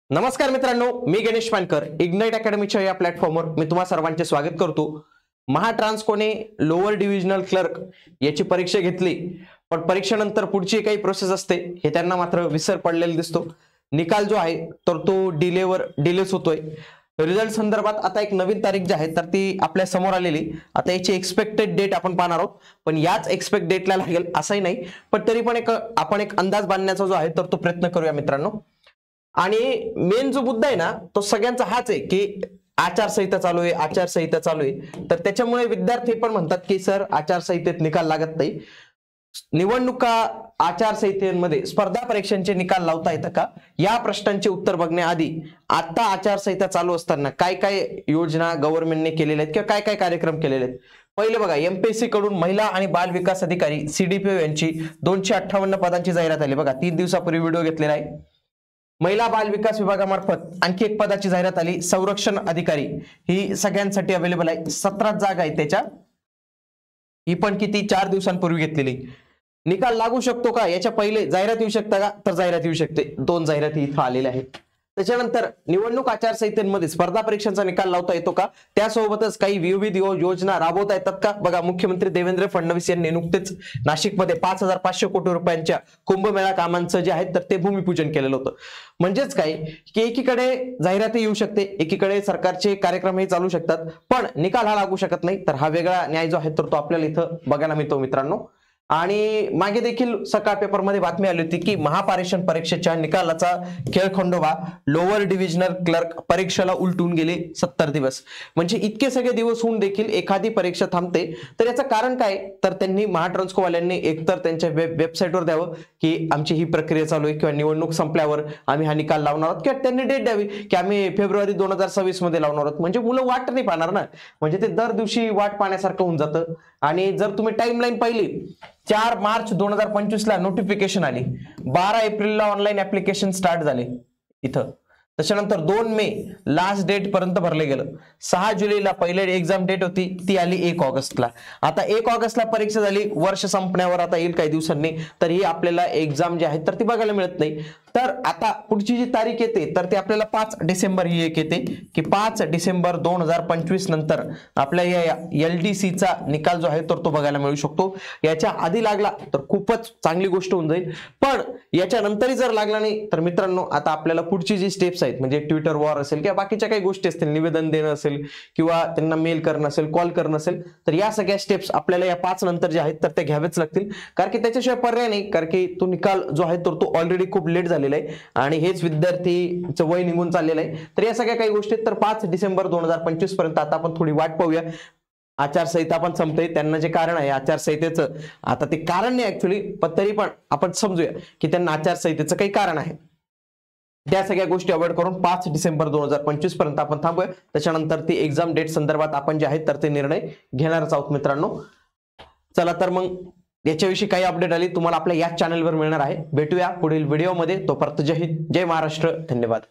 नमस्कार मित्रांनो, मी गणेश पानकर इग्नाइट अकॅडमीच्या या प्लॅटफॉर्मवर मी तुम्हा सर्वांचे स्वागत करतो। महाट्रान्सकोने लोअर डिव्हिजनल क्लर्क याची परीक्षा घेतली, पण परीक्षेनंतर पुढची काही प्रोसेस असते हे त्यांना मात्र विसर पडलेला दिसतो। निकाल जो आहे तर तो डिलेस होतोय। रिझल्ट संदर्भात आता एक नवीन तारीख जी आहे तर ती आपल्या समोर आलेली। आता याची एक्सपेक्टेड डेट आपण पाहणार आहोत, पण याच एक्सपेक्ट डेटला लागेल असंही नाही, पण तरी पण आपण एक अंदाज बांधण्याचा जो आहे तर तो प्रयत्न करूया मित्रांनो। आणि मेन जो मुद्दा आहे ना तो सगळ्यांचा हाच आहे की आचारसंहिता चालू आहे, तर त्याच्यामुळे विद्यार्थी पण म्हणतात की सर आचारसंहितेत निकाल लागत नाही। निवडणुका आचारसंहितेमध्ये स्पर्धा परीक्षांचे निकाल लावता येतं का, या प्रश्नांचे उत्तर बघण्याआधी आता आचारसंहिता चालू असताना काय काय योजना गव्हर्नमेंटने केलेल्या आहेत किंवा काय काय कार्यक्रम केलेले आहेत। पहिले बघा, एमपीएससी कडून महिला आणि बाल विकास अधिकारी सीडीपीओ यांची 258 पदांची जाहिरात आली। बघा 3 दिवसापूर्वी व्हिडिओ घेतलेला आहे। महिला बाल विकास विभागामार्फत आणखी एक पदाची जाहिरात आली, संरक्षण अधिकारी। ही सगळ्यांसाठी अवेलेबल आहे, 17 जागा आहेत त्याच्या। ही पण किती 4 दिवसांपूर्वी घेतलेली। निकाल लागू शकतो का, याच्या पहिले जाहिरात येऊ शकता का, तर जाहिरात येऊ शकते। 2 जाहिराती इथं आलेल्या आहेत। त्याच्यानंतर निवडणूक आचारसंहितेमध्ये स्पर्धा परीक्षांचा निकाल लावता येतो का, त्यासोबतच काही विविध योजना राबवता येतात का। बघा, मुख्यमंत्री देवेंद्र फडणवीस यांनी नुकतेच नाशिकमध्ये 5500 कोटी रुपयांच्या कुंभमेळा कामांचं जे आहे तर ते भूमिपूजन केलेलं होतं। म्हणजेच काय की एकीकडे जाहिराती येऊ शकते, एकीकडे सरकारचे कार्यक्रमही चालू शकतात, पण निकाल हा लागू शकत नाही। तर हा वेगळा न्याय जो आहे तर तो आपल्याला इथं बघायला मिळतो मित्रांनो। आणि मागे देखील सकाळ पेपरमध्ये बातमी आली होती की महापारेषण परीक्षेच्या निकालाचा खेळखंडोबा लोअर डिव्हिजनल क्लर्क परीक्षेला उलटून गेले 70 दिवस। म्हणजे इतके सगळे दिवस होऊन देखील एखादी परीक्षा थांबते, तर याचं कारण काय, तर त्यांनी महाट्रान्सकोवाल्यांनी एकतर त्यांच्या वेबसाईटवर द्यावं की आमची ही प्रक्रिया चालू आहे किंवा निवडणूक संपल्यावर आम्ही हा निकाल लावणार आहोत, किंवा त्यांनी डेट द्यावी की आम्ही फेब्रुवारी 2026 मध्ये लावणार आहोत। म्हणजे मुलं वाट नाही पाहणार ना, म्हणजे ते दर दिवशी वाट पाहण्यासारखं होऊन जातं। आणि जर तुम्ही टाइमलाईन पाहिली, 4 मार्च 2025 ला नोटिफिकेशन आली, 12 एप्रिलला ऑनलाईन ऍप्लिकेशन स्टार्ट झाले इथं। त्याच्यानंतर 2 मे लास्ट डेट पर्यंत भरले गेलं। 6 जुलैला पहिली एक्झाम डेट होती, ती आली 1 ऑगस्टला। आता 1 ऑगस्टला परीक्षा झाली, वर्ष संपण्यावर आता येईल काही दिवसांनी, तर ही आपल्याला एक्झाम जी आहे तर ती बघायला मिळत नाही। तर आता पुढची जी तारीख येते तर ती आपल्याला 5 डिसेंबर ही एक येते की 5 डिसेंबर 2025 नंतर आपल्या या LDC चा निकाल जो आहे तर तो बघायला मिळू शकतो। याच्या आधी लागला तर खूपच चांगली गोष्ट होऊन जाईल, पण याच्या नंतरही जर लागला नाही तर मित्रांनो आता आपल्याला पुढची जी स्टेप्स आहेत, म्हणजे ट्विटर वॉर असेल किंवा बाकीच्या काही गोष्टी असतील, निवेदन देणं असेल किंवा त्यांना मेल करणं असेल, कॉल करणं असेल, तर या सगळ्या स्टेप्स आपल्याला या 5 नंतर जे आहेत तर ते घ्यावेच लागतील, कारण की त्याच्याशिवाय पर्याय नाही। कारण की तो निकाल जो आहे तर तो ऑलरेडी खूप लेट झालेला आहे आणि हेच विद्यार्थीचं वय निघून चाललेलं आहे। तर या सगळ्या काही गोष्टी तर 5 डिसेंबर 2025 पर्यंत आता आपण थोडी वाट पाहूया। आचारसंहिता पण संपते, त्यांना जे कारण आहे आचारसंहितेचं, आता ते कारण नाही ऍक्च्युअली, पण तरी पण आपण समजूया की त्यांना आचारसंहितेचं काही कारण आहे। त्या सगळ्या गोष्टी अवॉइड करून 5 डिसेंबर 2025 पर्यंत आपण थांबूया। त्याच्यानंतर ती एक्झाम डेट संदर्भात आपण जे आहेत तर ते निर्णय घेणारच आहोत मित्रांनो। चला तर मग याच्याविषयी काही अपडेट आली तुम्हाला आपल्या याच चॅनलवर मिळणार आहे। भेटूया पुढील व्हिडिओमध्ये, तोपर्यंत जय हिंद, जय महाराष्ट्र, धन्यवाद।